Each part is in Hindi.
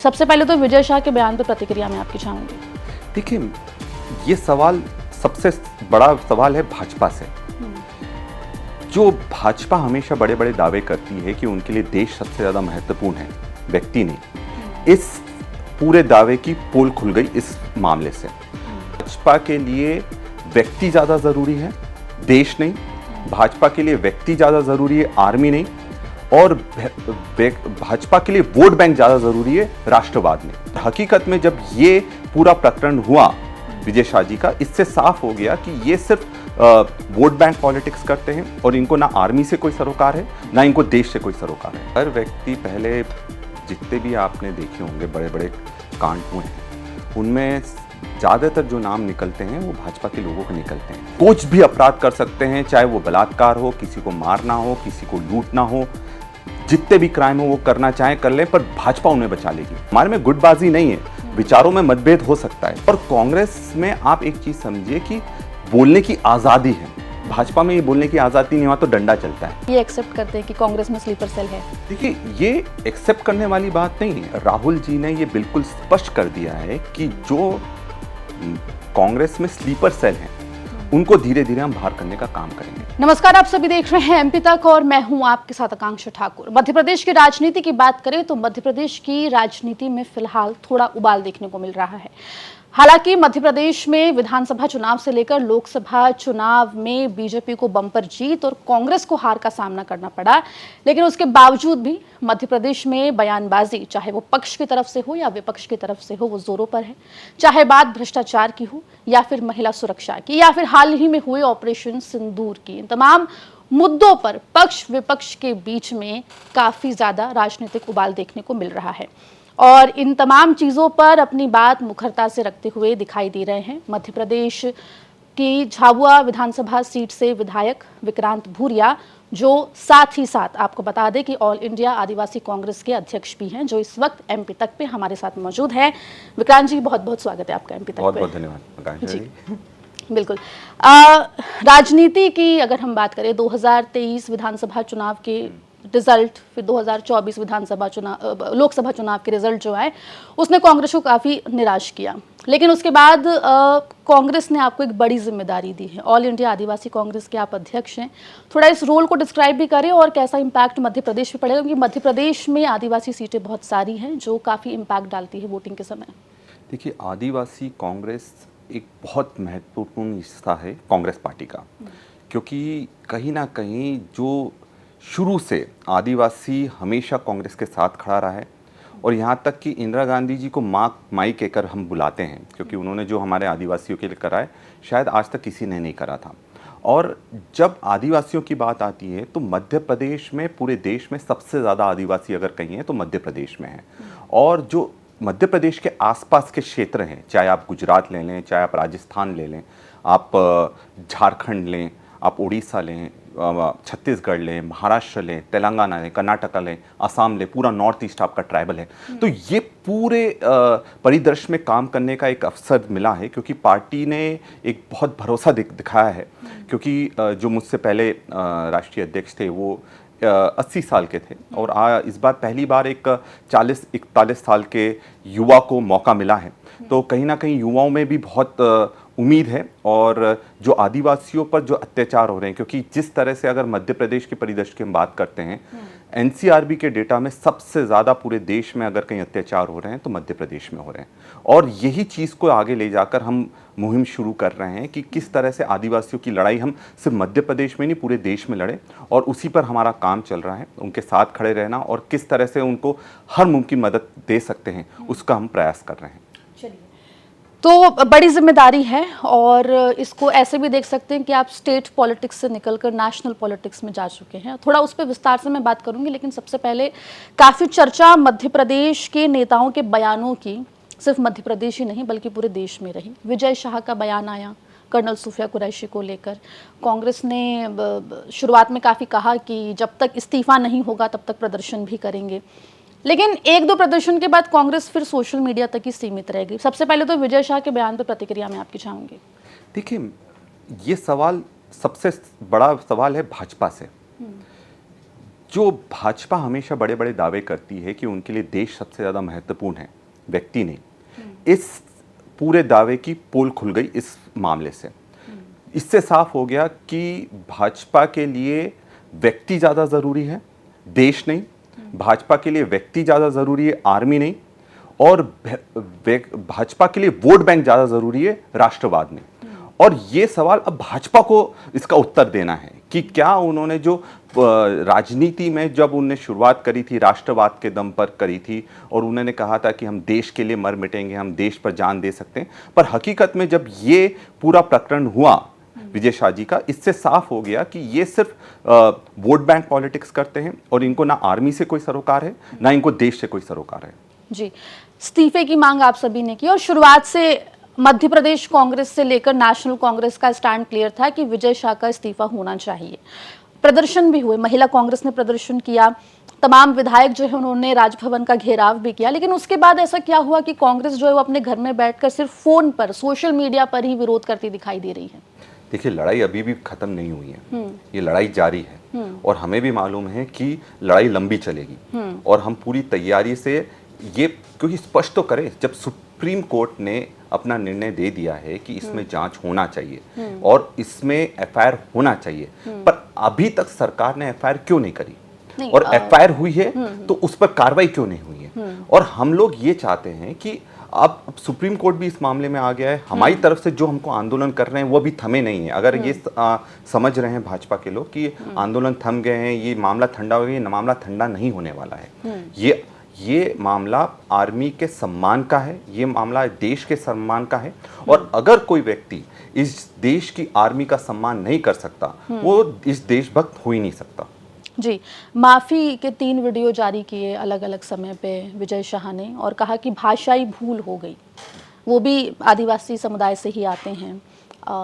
सबसे पहले तो विजय शाह के बयान पर प्रतिक्रिया मैं आपकी चाहूंगी। देखिए, ये सवाल सबसे बड़ा सवाल है भाजपा से। जो भाजपा हमेशा बड़े बड़े दावे करती है कि उनके लिए देश सबसे ज़्यादा महत्वपूर्ण है, व्यक्ति नहीं। इस पूरे दावे की पोल खुल गई इस मामले से। भाजपा के लिए व्यक्ति ज़्यादा ज़रूरी है, देश नहीं। भाजपा के लिए व्यक्ति ज़्यादा ज़रूरी है, आर्मी नहीं। और भाजपा के लिए वोट बैंक ज़्यादा ज़रूरी है, राष्ट्रवाद नहीं। हकीकत में जब ये पूरा प्रकरण हुआ विजय शाह जी का, इससे साफ हो गया कि ये सिर्फ वोट बैंक पॉलिटिक्स करते हैं और इनको ना आर्मी से कोई सरोकार है, ना इनको देश से कोई सरोकार है। हर व्यक्ति, पहले जितने भी आपने देखे होंगे बड़े बड़े कांड हुए हैं, उनमें ज़्यादातर जो नाम निकलते हैं वो भाजपा के लोगों के निकलते हैं। कुछ भी अपराध कर सकते हैं, चाहे वो बलात्कार हो, किसी को मारना हो, किसी को लूटना हो, जितने भी क्राइम हो वो करना चाहे कर ले, पर भाजपा उन्हें बचा लेगी। हमारे में गुटबाजी नहीं है, विचारों में मतभेद हो सकता है। और कांग्रेस में आप एक चीज समझिए कि बोलने की आजादी है, भाजपा में ये बोलने की आजादी नहीं, वहां तो डंडा चलता है। ये एक्सेप्ट करते हैं कि कांग्रेस में स्लीपर सेल है? देखिए, ये एक्सेप्ट करने वाली बात नहीं है। राहुल जी ने ये बिल्कुल स्पष्ट कर दिया है कि जो कांग्रेस में स्लीपर सेल हैं, उनको धीरे धीरे हम बाहर करने का काम करेंगे। नमस्कार, आप सभी देख रहे हैं एमपी तक और मैं हूं आपके साथ आकांक्षा ठाकुर। मध्य प्रदेश की राजनीति की बात करें तो मध्य प्रदेश की राजनीति में फिलहाल थोड़ा उबाल देखने को मिल रहा है। हालांकि मध्य प्रदेश में विधानसभा चुनाव से लेकर लोकसभा चुनाव में बीजेपी को बम्पर जीत और कांग्रेस को हार का सामना करना पड़ा, लेकिन उसके बावजूद भी मध्य प्रदेश में बयानबाजी, चाहे वो पक्ष की तरफ से हो या विपक्ष की तरफ से हो, वो जोरों पर है। चाहे बात भ्रष्टाचार की हो या फिर महिला सुरक्षा की या फिर हाल ही में हुए ऑपरेशन सिंदूर की, इन तमाम मुद्दों पर पक्ष विपक्ष के बीच में काफी ज्यादा राजनीतिक उबाल देखने को मिल रहा है। और इन तमाम चीज़ों पर अपनी बात मुखरता से रखते हुए दिखाई दे रहे हैं मध्य प्रदेश की झाबुआ विधानसभा सीट से विधायक विक्रांत भूरिया, जो साथ ही साथ आपको बता दें कि ऑल इंडिया आदिवासी कांग्रेस के अध्यक्ष भी हैं, जो इस वक्त एमपी तक पे हमारे साथ मौजूद हैं। विक्रांत जी, बहुत बहुत स्वागत है आपका एमपी तक। बहुत बहुत धन्यवाद जी। बिल्कुल। राजनीति की अगर हम बात करें, 2023 विधानसभा चुनाव के रिजल्ट, फिर 2024 विधानसभा चुनाव, लोकसभा चुनाव के रिजल्ट जो आए, उसने कांग्रेस को काफी निराश किया। लेकिन उसके बाद कांग्रेस ने आपको एक बड़ी जिम्मेदारी दी है। ऑल इंडिया आदिवासी कांग्रेस के आप अध्यक्ष हैं। थोड़ा इस रोल को डिस्क्राइब भी करें और कैसा इम्पैक्ट मध्य प्रदेश में पड़ेगा, क्योंकि मध्य प्रदेश में आदिवासी सीटें बहुत सारी हैं जो काफी इम्पैक्ट डालती है वोटिंग के समय। देखिए, आदिवासी कांग्रेस एक बहुत महत्वपूर्ण हिस्सा है कांग्रेस पार्टी का, क्योंकि कहीं ना कहीं जो शुरू से आदिवासी हमेशा कांग्रेस के साथ खड़ा रहा है। और यहाँ तक कि इंदिरा गांधी जी को माई कहकर हम बुलाते हैं, क्योंकि उन्होंने जो हमारे आदिवासियों के लिए करा है, शायद आज तक किसी ने नहीं करा था। और जब आदिवासियों की बात आती है तो मध्य प्रदेश में, पूरे देश में सबसे ज़्यादा आदिवासी अगर कहीं है तो मध्य प्रदेश में है। और जो मध्य प्रदेश के आसपास के क्षेत्र हैं, चाहे आप गुजरात ले लें, चाहे आप राजस्थान ले लें, आप झारखंड लें, आप उड़ीसा लें, छत्तीसगढ़ लें, महाराष्ट्र लें, तेलंगाना लें, कर्नाटका लें, असम लें, पूरा नॉर्थ ईस्ट आपका ट्राइबल है। तो ये पूरे परिदृश्य में काम करने का एक अवसर मिला है, क्योंकि पार्टी ने एक बहुत भरोसा दिखाया है। क्योंकि जो मुझसे पहले राष्ट्रीय अध्यक्ष थे वो 80 साल के थे, और इस बार पहली बार एक 40-41 साल के युवा को मौका मिला है। तो कहीं ना कहीं युवाओं में भी बहुत उम्मीद है। और जो आदिवासियों पर जो अत्याचार हो रहे हैं, क्योंकि जिस तरह से अगर मध्य प्रदेश के परिदृश्य की हम बात करते हैं, एनसीआरबी के डेटा में सबसे ज़्यादा पूरे देश में अगर कहीं अत्याचार हो रहे हैं तो मध्य प्रदेश में हो रहे हैं। और यही चीज़ को आगे ले जाकर हम मुहिम शुरू कर रहे हैं कि किस तरह से आदिवासियों की लड़ाई हम सिर्फ मध्य प्रदेश में नहीं, पूरे देश में लड़ें। और उसी पर हमारा काम चल रहा है, उनके साथ खड़े रहना और किस तरह से उनको हर मुमकिन मदद दे सकते हैं, उसका हम प्रयास कर रहे हैं। तो बड़ी जिम्मेदारी है, और इसको ऐसे भी देख सकते हैं कि आप स्टेट पॉलिटिक्स से निकलकर नेशनल पॉलिटिक्स में जा चुके हैं। थोड़ा उस पर विस्तार से मैं बात करूंगी, लेकिन सबसे पहले काफ़ी चर्चा मध्य प्रदेश के नेताओं के बयानों की सिर्फ मध्य प्रदेश ही नहीं बल्कि पूरे देश में रही। विजय शाह का बयान आया कर्नल सूफिया कुरैशी को लेकर। कांग्रेस ने शुरुआत में काफ़ी कहा कि जब तक इस्तीफा नहीं होगा तब तक प्रदर्शन भी करेंगे, लेकिन एक दो प्रदर्शन के बाद कांग्रेस फिर सोशल मीडिया तक ही सीमित रह गई। सबसे पहले तो विजय शाह के बयान पर प्रतिक्रिया मैं आपकी चाहूंगी। देखिए, ये सवाल सबसे बड़ा सवाल है भाजपा से। जो भाजपा हमेशा बड़े बड़े दावे करती है कि उनके लिए देश सबसे ज़्यादा महत्वपूर्ण है, व्यक्ति नहीं, इस पूरे दावे की पोल खुल गई इस मामले से। इससे साफ हो गया कि भाजपा के लिए व्यक्ति ज़्यादा ज़रूरी है, देश नहीं। भाजपा के लिए व्यक्ति ज़्यादा ज़रूरी है, आर्मी नहीं। और भाजपा के लिए वोट बैंक ज़्यादा ज़रूरी है, राष्ट्रवाद नहीं। और ये सवाल अब भाजपा को इसका उत्तर देना है कि क्या उन्होंने जो राजनीति में जब उन्होंने शुरुआत करी थी, राष्ट्रवाद के दम पर करी थी और उन्होंने कहा था कि हम देश के लिए मर मिटेंगे, हम देश पर जान दे सकते हैं, पर हकीकत में जब ये पूरा प्रकरण हुआ विजय शाह जी का, इससे साफ हो गया कि ये सिर्फ वोट बैंक पॉलिटिक्स करते हैं और इनको ना आर्मी से कोई सरोकार है, ना इनको देश से कोई सरोकार है। जी, इस्तीफे की मांग आप सभी ने की और शुरुआत से मध्य प्रदेश कांग्रेस से लेकर नेशनल कांग्रेस का स्टैंड क्लियर था कि विजय शाह का इस्तीफा होना चाहिए। प्रदर्शन भी हुए, महिला कांग्रेस ने प्रदर्शन किया, तमाम विधायक जो है उन्होंने राजभवन का घेराव भी किया, लेकिन उसके बाद ऐसा क्या हुआ कि कांग्रेस जो है वो अपने घर में बैठकर सिर्फ फोन पर, सोशल मीडिया पर ही विरोध करती दिखाई दे रही है? देखिए, लड़ाई अभी भी खत्म नहीं हुई है, ये लड़ाई जारी है और हमें भी मालूम है कि लड़ाई लंबी चलेगी और हम पूरी तैयारी से ये, क्योंकि स्पष्ट तो करे, जब सुप्रीम कोर्ट ने अपना निर्णय दे दिया है कि इसमें जांच होना चाहिए और इसमें एफआईआर होना चाहिए, पर अभी तक सरकार ने एफआईआर क्यों नहीं करी? और एफआईआर हुई है तो उस पर कार्रवाई क्यों नहीं हुई है? और हम लोग ये चाहते हैं कि अब सुप्रीम कोर्ट भी इस मामले में आ गया है, हमारी तरफ से जो हमको आंदोलन कर रहे हैं वो भी थमे नहीं है। अगर ये समझ रहे हैं भाजपा के लोग कि आंदोलन थम गए हैं, ये मामला ठंडा हो गया, ये मामला ठंडा नहीं होने वाला है। ये मामला आर्मी के सम्मान का है, ये मामला देश के सम्मान का है और अगर कोई व्यक्ति इस देश की आर्मी का सम्मान नहीं कर सकता, वो इस देशभक्त हो ही नहीं सकता। जी, माफ़ी के 3 वीडियो जारी किए अलग अलग समय पे विजय शाह ने और कहा कि भाषाई भूल हो गई, वो भी आदिवासी समुदाय से ही आते हैं।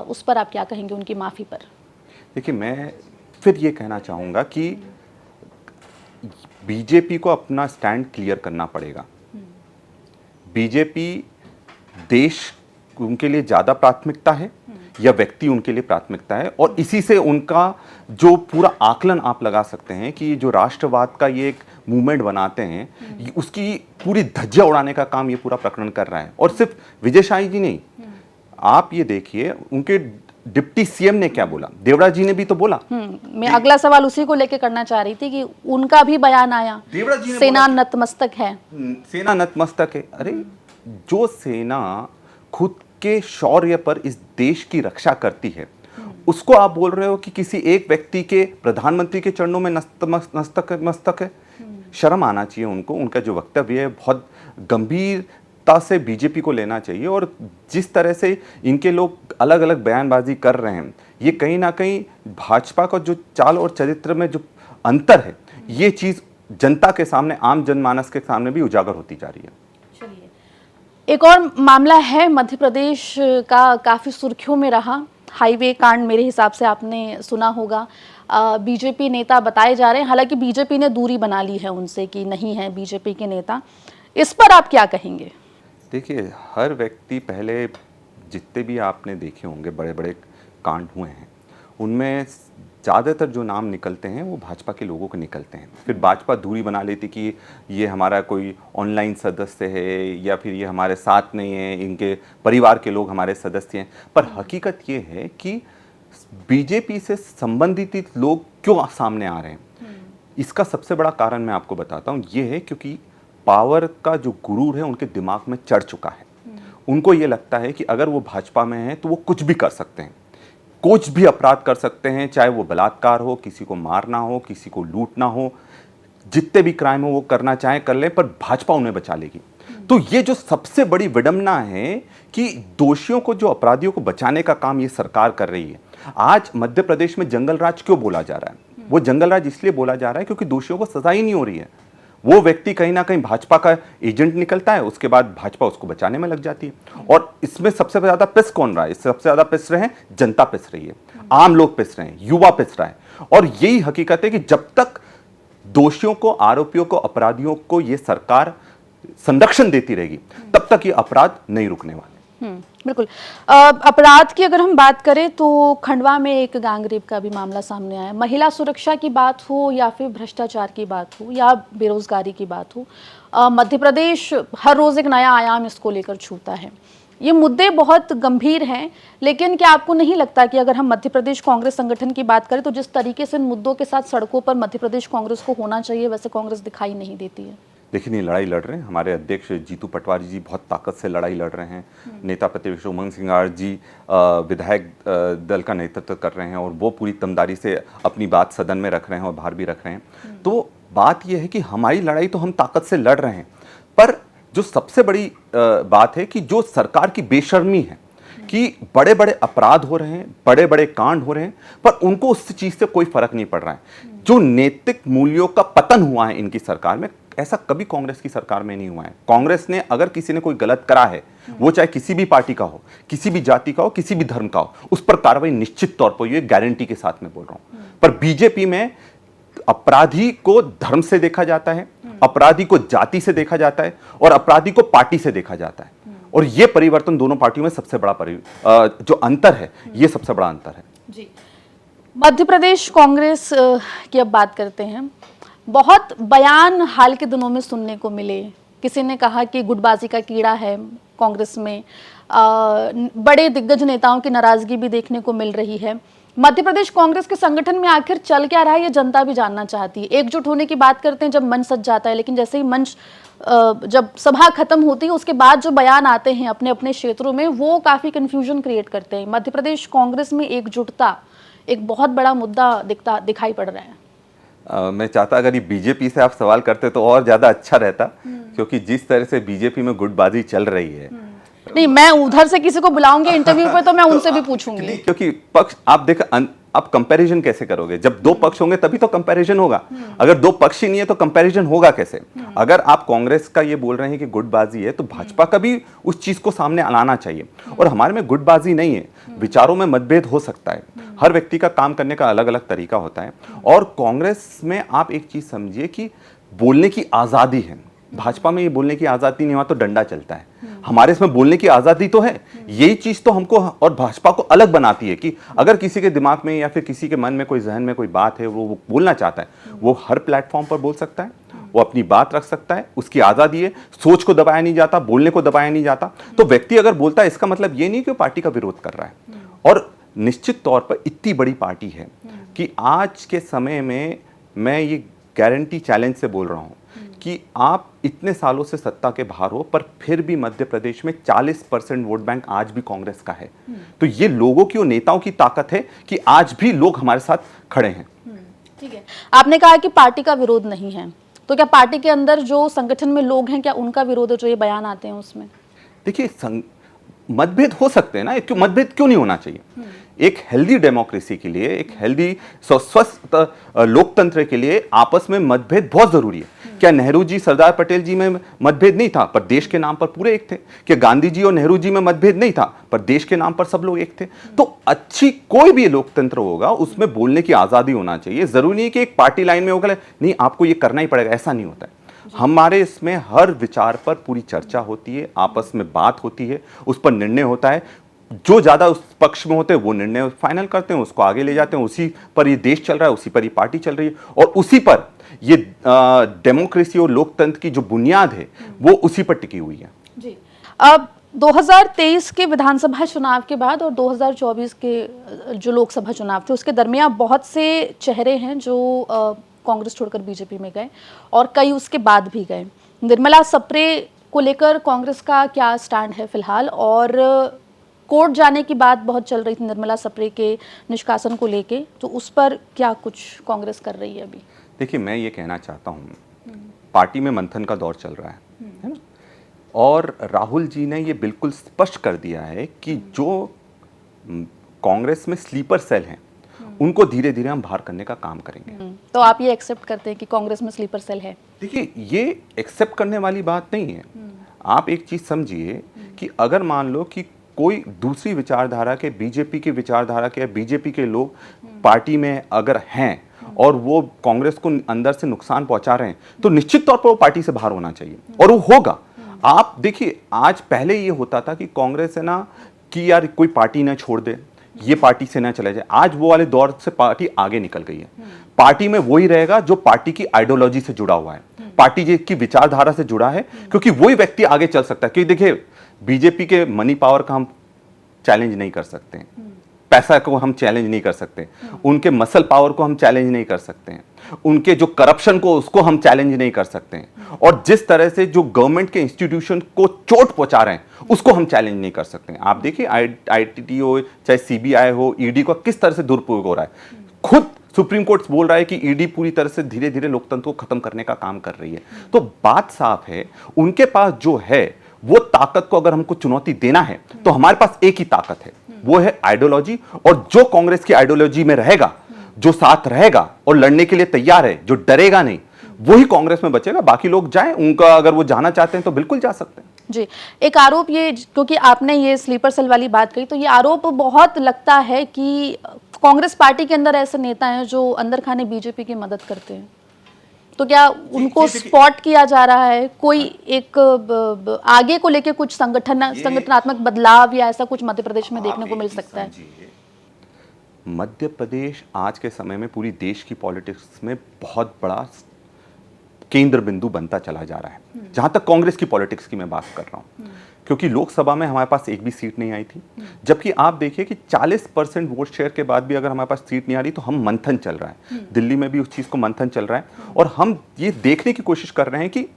उस पर आप क्या कहेंगे, उनकी माफ़ी पर? देखिए, मैं फिर ये कहना चाहूँगा कि बीजेपी को अपना स्टैंड क्लियर करना पड़ेगा। बीजेपी देश उनके लिए ज़्यादा प्राथमिकता है या व्यक्ति उनके लिए प्राथमिकता है, और इसी से उनका जो पूरा आकलन आप लगा सकते हैं कि जो राष्ट्रवाद का ये एक मूवमेंट बनाते हैं, उसकी पूरी धज्जियां उड़ाने का काम ये पूरा प्रकरण कर रहा है। और सिर्फ विजय शाह जी नहीं, आप ये देखिए उनके डिप्टी सीएम ने क्या बोला, देवड़ा जी ने भी तो बोला। मैं अगला सवाल उसी को लेके करना चाह रही थी कि उनका भी बयान आया, देवड़ा जी ने सेना नतमस्तक है। सेना नतमस्तक है। अरे, जो सेना खुद के शौर्य पर इस देश की रक्षा करती है, उसको आप बोल रहे हो कि किसी एक व्यक्ति के, प्रधानमंत्री के चरणों में मस्तक है। शर्म आना चाहिए उनको। उनका जो वक्तव्य है बहुत गंभीरता से बीजेपी को लेना चाहिए, और जिस तरह से इनके लोग अलग अलग बयानबाजी कर रहे हैं, ये कहीं ना कहीं भाजपा का जो चाल और चरित्र में जो अंतर है, ये चीज़ जनता के सामने, आम जनमानस के सामने भी उजागर होती जा रही है। एक और मामला है मध्य प्रदेश का, काफ़ी सुर्खियों में रहा, हाईवे कांड। मेरे हिसाब से आपने सुना होगा, बीजेपी नेता बताए जा रहे हैं, हालांकि बीजेपी ने दूरी बना ली है उनसे कि नहीं है बीजेपी के नेता। इस पर आप क्या कहेंगे? देखिए, हर व्यक्ति, पहले जितने भी आपने देखे होंगे बड़े बड़े कांड हुए हैं, उनमें ज़्यादातर जो नाम निकलते हैं वो भाजपा के लोगों के निकलते हैं। फिर भाजपा दूरी बना लेती कि ये हमारा कोई ऑनलाइन सदस्य है या फिर ये हमारे साथ नहीं है, इनके परिवार के लोग हमारे सदस्य हैं। पर हकीकत ये है कि बीजेपी से संबंधित लोग क्यों सामने आ रहे हैं, इसका सबसे बड़ा कारण मैं आपको बताता हूँ। ये है क्योंकि पावर का जो गुरूर है उनके दिमाग में चढ़ चुका है। उनको ये लगता है कि अगर वो भाजपा में है तो वो कुछ भी कर सकते हैं, कुछ भी अपराध कर सकते हैं, चाहे वो बलात्कार हो, किसी को मारना हो, किसी को लूटना हो, जितने भी क्राइम हो वो करना चाहे कर ले, पर भाजपा उन्हें बचा लेगी। तो ये जो सबसे बड़ी विडंबना है कि दोषियों को, जो अपराधियों को बचाने का काम ये सरकार कर रही है। आज मध्य प्रदेश में जंगल राज क्यों बोला जा रहा है? वो जंगल राज इसलिए बोला जा रहा है क्योंकि दोषियों को सजा ही नहीं हो रही है। वो व्यक्ति कहीं ना कहीं भाजपा का एजेंट निकलता है, उसके बाद भाजपा उसको बचाने में लग जाती है। और इसमें सबसे ज्यादा पिस कौन रहा है? इससे सबसे ज्यादा पिस रहे हैं, जनता पिस रही है, आम लोग पिस रहे हैं, युवा पिस रहा है। और यही हकीकत है कि जब तक दोषियों को, आरोपियों को, अपराधियों को ये सरकार संरक्षण देती रहेगी, तब तक ये अपराध नहीं रुकने वाले। बिल्कुल। अपराध की अगर हम बात करें तो खंडवा में एक गैंग रेप का भी मामला सामने आया। महिला सुरक्षा की बात हो या फिर भ्रष्टाचार की बात हो या बेरोजगारी की बात हो, मध्य प्रदेश हर रोज एक नया आयाम इसको लेकर छूता है। ये मुद्दे बहुत गंभीर हैं, लेकिन क्या आपको नहीं लगता कि अगर हम मध्य प्रदेश कांग्रेस संगठन की बात करें तो जिस तरीके से इन मुद्दों के साथ सड़कों पर मध्य प्रदेश कांग्रेस को होना चाहिए, वैसे कांग्रेस दिखाई नहीं देती है? देखिए, नहीं, लड़ाई लड़ रहे हैं। हमारे अध्यक्ष जीतू पटवारी जी बहुत ताकत से लड़ाई लड़ रहे हैं। नेता प्रतिपक्ष उमंग सिंगार जी विधायक दल का नेतृत्व कर रहे हैं और वो पूरी दमदारी से अपनी बात सदन में रख रहे हैं और बाहर भी रख रहे हैं। तो बात यह है कि हमारी लड़ाई तो हम ताकत से लड़ रहे हैं, पर जो सबसे बड़ी बात है कि जो सरकार की बेशर्मी है कि बड़े बड़े अपराध हो रहे हैं, बड़े बड़े कांड हो रहे हैं, पर उनको उस चीज से कोई फर्क नहीं पड़ रहा है। जो नैतिक मूल्यों का पतन हुआ है इनकी सरकार में, ऐसा कभी कांग्रेस की सरकार में नहीं हुआ है। कांग्रेस ने अगर किसी ने कोई गलत करा है, वो चाहे किसी भी पार्टी का हो, किसी भी जाति का हो, किसी भी धर्म का हो, उस पर कार्रवाई निश्चित तौर पर, ये गारंटी के साथ में बोल रहा हूं। पर बीजेपी में अपराधी को धर्म से देखा जाता है, अपराधी को जाति से देखा जाता है और अपराधी को पार्टी से देखा जाता है। और ये परिवर्तन दोनों पार्टियों में सबसे बड़ा जो अंतर है, ये सबसे बड़ा अंतर है जी। मध्य प्रदेश कांग्रेस की अब बात करते हैं। बहुत बयान हाल के दिनों में सुनने को मिले। किसी ने कहा कि गुटबाजी का कीड़ा है कांग्रेस में। बड़े दिग्गज नेताओं की नाराजगी भी देखने को मिल रही है। मध्य प्रदेश कांग्रेस के संगठन में आखिर चल क्या रहा है, ये जनता भी जानना चाहती है। एकजुट होने की बात करते हैं जब मंच सज जाता है, लेकिन जैसे ही मंच जब सभा खत्म होती है उसके बाद जो बयान आते हैं अपने अपने क्षेत्रों में, वो काफी कंफ्यूजन क्रिएट करते हैं। मध्य प्रदेश कांग्रेस में एकजुटता एक बहुत बड़ा मुद्दा दिखाई पड़ रहा है। मैं चाहता अगर ये बीजेपी से आप सवाल करते तो और ज्यादा अच्छा रहता, क्योंकि जिस तरह से बीजेपी में गुटबाजी चल रही है। नहीं, मैं उधर से किसी को बुलाऊंगी इंटरव्यू पर तो मैं उनसे भी पूछूंगी, क्योंकि पक्ष आप देख, आप कंपैरिजन कैसे करोगे? जब दो पक्ष होंगे तभी तो कंपैरिजन होगा। अगर दो पक्ष ही नहीं है तो कंपैरिजन होगा कैसे? अगर आप कांग्रेस का ये बोल रहे हैं कि गुटबाजी है, तो भाजपा का भी उस चीज को सामने लाना चाहिए। और हमारे में गुटबाजी नहीं है, विचारों में मतभेद हो सकता है, हर व्यक्ति का काम करने का अलग अलग तरीका होता है। और कांग्रेस में आप एक चीज समझिए कि बोलने की आजादी है। भाजपा में ये बोलने की आजादी नहीं, वहां तो डंडा चलता है। हमारे इसमें बोलने की आजादी तो है। यही चीज तो हमको और भाजपा को अलग बनाती है कि अगर किसी के दिमाग में या फिर किसी के मन में कोई जहन में कोई बात है, वो बोलना चाहता है, वो हर प्लेटफॉर्म पर बोल सकता है, वो अपनी बात रख सकता है, उसकी आजादी है। सोच को दबाया नहीं जाता, बोलने को दबाया नहीं जाता। तो व्यक्ति अगर बोलता है, इसका मतलब ये नहीं कि वो पार्टी का विरोध कर रहा है। और निश्चित तौर पर इतनी बड़ी पार्टी है कि आज के समय में मैं ये गारंटी चैलेंज से बोल रहा हूं कि आप इतने सालों से सत्ता के बाहर हो, पर फिर भी मध्य प्रदेश में 40% वोट बैंक आज भी कांग्रेस का है। तो ये लोगों की और नेताओं की ताकत है कि आज भी लोग हमारे साथ खड़े हैं। ठीक है, आपने कहा कि पार्टी का विरोध नहीं है, तो क्या पार्टी के अंदर जो संगठन में लोग हैं, क्या उनका विरोध है जो ये बयान आते हैं उसमें? देखिए, मतभेद हो सकते हैं ना, क्यों मतभेद क्यों नहीं होना चाहिए? एक हेल्दी डेमोक्रेसी के लिए, एक हेल्दी स्वस्थ लोकतंत्र के लिए आपस में मतभेद बहुत जरूरी है। क्या नेहरू जी सरदार पटेल जी में मतभेद नहीं था, पर देश के नाम पर पूरे एक थे? क्या गांधी जी और नेहरू जी में मतभेद नहीं था, पर देश के नाम पर सब लोग एक थे? तो अच्छी कोई भी लोकतंत्र होगा, उसमें बोलने की आजादी होना चाहिए। जरूरी नहीं कि एक पार्टी लाइन में होगा नहीं आपको ये करना ही पड़ेगा, ऐसा नहीं होता है। हमारे इसमें हर विचार पर पूरी चर्चा होती है, आपस में बात होती है, उस पर निर्णय होता है। जो ज्यादा उस पक्ष में होते हैं वो निर्णय फाइनल करते हैं, उसको आगे ले जाते हैं। उसी पर ये देश चल रहा है, उसी पर ये पार्टी चल रही है, और उसी पर ये डेमोक्रेसी और लोकतंत्र की जो बुनियाद है वो उसी पर टिकी हुई है। जी। अब 2023 के विधानसभा चुनाव के बाद और 2024 के जो लोकसभा चुनाव थे, उसके दरमियान बहुत से चेहरे हैं जो कांग्रेस छोड़कर बीजेपी में गए और कई उसके बाद भी गए। निर्मला सप्रे को लेकर कांग्रेस का क्या स्टैंड है फिलहाल? और कोर्ट जाने की बात बहुत चल रही थी निर्मला सप्रे के निष्कासन को लेके, तो उस पर क्या कुछ कांग्रेस कर रही है अभी? देखिए, मैं ये कहना चाहता हूँ, पार्टी में मंथन का दौर चल रहा है ना, और राहुल जी ने ये बिल्कुल स्पष्ट कर दिया है कि जो कांग्रेस में स्लीपर सेल हैं उनको धीरे धीरे हम बाहर करने का काम करेंगे। तो आप ये एक्सेप्ट करते हैं कि कांग्रेस में स्लीपर सेल है? देखिए, ये एक्सेप्ट करने वाली बात नहीं है। आप एक चीज समझिए कि अगर मान लो कि कोई दूसरी विचारधारा के, बीजेपी की विचारधारा के, बीजेपी के लोग पार्टी में अगर हैं और वो कांग्रेस को अंदर से नुकसान पहुंचा रहे हैं, तो निश्चित तौर पर वो पार्टी से बाहर होना चाहिए, और वो होगा। आप देखिए, आज पहले ये होता था कि कांग्रेस है ना कि यार कोई पार्टी ना छोड़ दे, ये पार्टी से ना चले जाए। आज वो वाले दौर से पार्टी आगे निकल गई है। पार्टी में वही रहेगा जो पार्टी की आइडियोलॉजी से जुड़ा हुआ है, पार्टी की विचारधारा से जुड़ा है, क्योंकि वही व्यक्ति आगे चल सकता है। क्योंकि देखिए, बीजेपी के मनी पावर का हम चैलेंज नहीं कर सकते हैं, पैसा को हम चैलेंज नहीं कर सकते, उनके मसल पावर को हम चैलेंज नहीं कर सकते हैं, उनके जो करप्शन को उसको हम चैलेंज नहीं कर सकते हैं, और जिस तरह से जो गवर्नमेंट के इंस्टीट्यूशन को चोट पहुंचा रहे हैं उसको हम चैलेंज नहीं कर सकते हैं। आप देखिए, आईटी हो चाहे सीबीआई हो, ईडी का किस तरह से दुरुपयोग हो रहा है। खुद सुप्रीम कोर्ट बोल रहा है कि ईडी पूरी तरह से धीरे धीरे लोकतंत्र को खत्म करने का काम कर रही है। तो बात साफ है, उनके पास जो है वो ताकत को अगर हमको चुनौती देना है तो हमारे पास एक ही ताकत है, वो है आइडियोलॉजी। और जो कांग्रेस की आइडियोलॉजी में रहेगा, जो साथ रहेगा और लड़ने के लिए तैयार है, जो डरेगा नहीं, वही कांग्रेस में बचेगा। बाकी लोग जाएं, उनका अगर वो जाना चाहते हैं तो बिल्कुल जा सकते हैं। जी, एक आरोप ये, क्योंकि आपने ये स्लीपर सेल वाली बात कही, तो ये आरोप बहुत लगता है कि कांग्रेस पार्टी के अंदर ऐसे नेता हैं जो अंदर खाने बीजेपी की मदद करते हैं। तो क्या उनको स्पॉट किया जा रहा है? कोई एक आगे को लेके कुछ संगठनात्मक बदलाव या ऐसा कुछ मध्य प्रदेश में देखने को मिल सकता है? मध्य प्रदेश आज के समय में पूरी देश की पॉलिटिक्स में बहुत बड़ा केंद्र बिंदु बनता चला जा रहा है। जहां तक कांग्रेस की पॉलिटिक्स की मैं बात कर रहा हूं, क्योंकि लोकसभा में हमारे पास एक भी सीट नहीं आई थी, जबकि आप देखिए कि 40% वोट शेयर के बाद भी अगर हमारे पास सीट नहीं आ रही तो हम मंथन चल रहा है। दिल्ली में भी उस चीज को मंथन चल रहा है, और हम ये देखने की कोशिश कर रहे हैं कि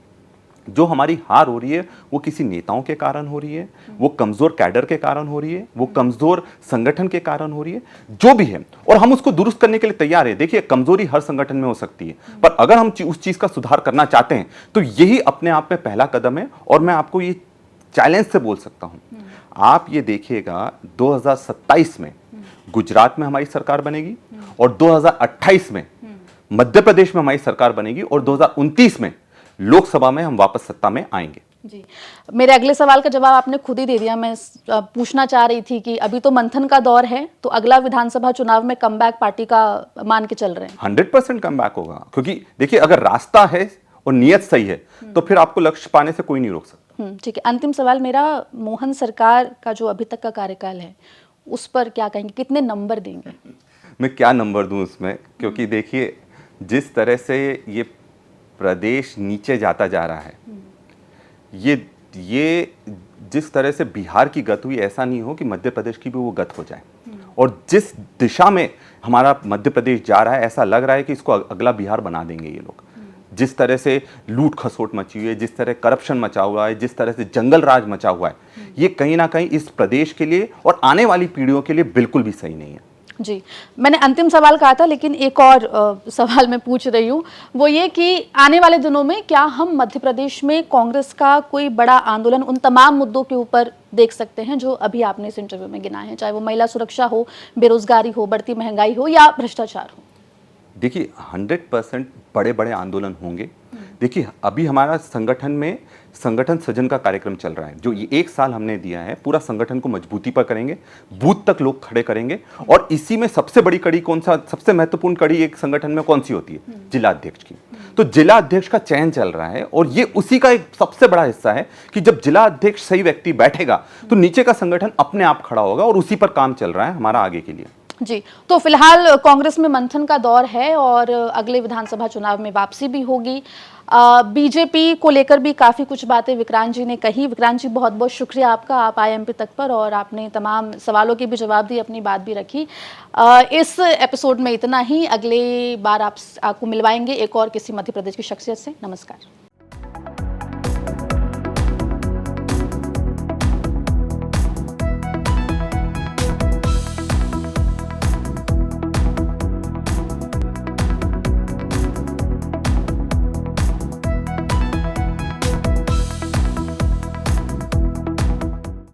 जो हमारी हार हो रही है वो किसी नेताओं के कारण हो रही है, वो कमजोर कैडर के कारण हो रही है, वो कमजोर संगठन के कारण हो रही है, जो भी है, और हम उसको दुरुस्त करने के लिए तैयार है। देखिए, कमजोरी हर संगठन में हो सकती है, पर अगर हम उस चीज का सुधार करना चाहते हैं तो यही अपने आप में पहला कदम है। और मैं आपको ये चैलेंज से बोल सकता हूं, आप ये देखिएगा 2027 में गुजरात में हमारी सरकार बनेगी, और 2028 में मध्य प्रदेश में हमारी सरकार बनेगी, और 2029 में लोकसभा में हम वापस सत्ता में आएंगे। जी, मेरे अगले सवाल का जवाब आपने खुद ही दे दिया। मैं पूछना चाह रही थी कि अभी तो मंथन का दौर है, तो अगला विधानसभा चुनाव में कमबैक पार्टी का मान के चल रहे हैं? 100% कमबैक होगा, क्योंकि देखिए, अगर रास्ता है और नियत सही है तो फिर आपको लक्ष्य पाने से कोई नहीं रोक सकता। ठीक है, अंतिम सवाल मेरा, मोहन सरकार का जो अभी तक का कार्यकाल है उस पर क्या कहेंगे, कितने नंबर देंगे? मैं क्या नंबर दूं उसमें, क्योंकि देखिए, जिस तरह से ये प्रदेश नीचे जाता जा रहा है, ये जिस तरह से बिहार की गत हुई, ऐसा नहीं हो कि मध्य प्रदेश की भी वो गत हो जाए। और जिस दिशा में हमारा मध्य प्रदेश जा रहा है, ऐसा लग रहा है कि इसको अगला बिहार बना देंगे ये लोग। जिस तरह से लूट खसोट मची हुई है, जिस तरह करप्शन मचा हुआ है, जिस तरह से जंगल राज मचा हुआ है, ये कहीं ना कहीं इस प्रदेश के लिए और आने वाली पीढ़ियों के लिए बिल्कुल भी सही नहीं है। जी, मैंने अंतिम सवाल कहा था, लेकिन एक और सवाल मैं पूछ रही हूँ, वो ये कि आने वाले दिनों में क्या हम मध्य प्रदेश में कांग्रेस का कोई बड़ा आंदोलन उन तमाम मुद्दों के ऊपर देख सकते हैं जो अभी आपने इस इंटरव्यू में गिनाए हैं, चाहे वो महिला सुरक्षा हो, बेरोजगारी हो, बढ़ती महंगाई हो या भ्रष्टाचार हो? देखिए, 100% बड़े बड़े आंदोलन होंगे। देखिए, अभी हमारा संगठन में संगठन सृजन का कार्यक्रम चल रहा है, जो ये 1 साल हमने दिया है, पूरा संगठन को मजबूती पर करेंगे, बूथ तक लोग खड़े करेंगे। और इसी में सबसे बड़ी कड़ी कौन सा, सबसे महत्वपूर्ण कड़ी एक संगठन में कौन सी होती है? जिला अध्यक्ष की। तो जिला अध्यक्ष का चयन चल रहा है, और ये उसी का एक सबसे बड़ा हिस्सा है कि जब जिला अध्यक्ष सही व्यक्ति बैठेगा तो नीचे का संगठन अपने आप खड़ा होगा, और उसी पर काम चल रहा है हमारा आगे के लिए। जी, तो फिलहाल कांग्रेस में मंथन का दौर है और अगले विधानसभा चुनाव में वापसी भी होगी। बीजेपी को लेकर भी काफ़ी कुछ बातें विक्रांत जी ने कही। विक्रांत जी, बहुत बहुत शुक्रिया आपका, आप आए एमपी तक पर और आपने तमाम सवालों के भी जवाब दिए, अपनी बात भी रखी। इस एपिसोड में इतना ही, अगले बार आपको मिलवाएंगे एक और किसी मध्य प्रदेश की शख्सियत से। नमस्कार।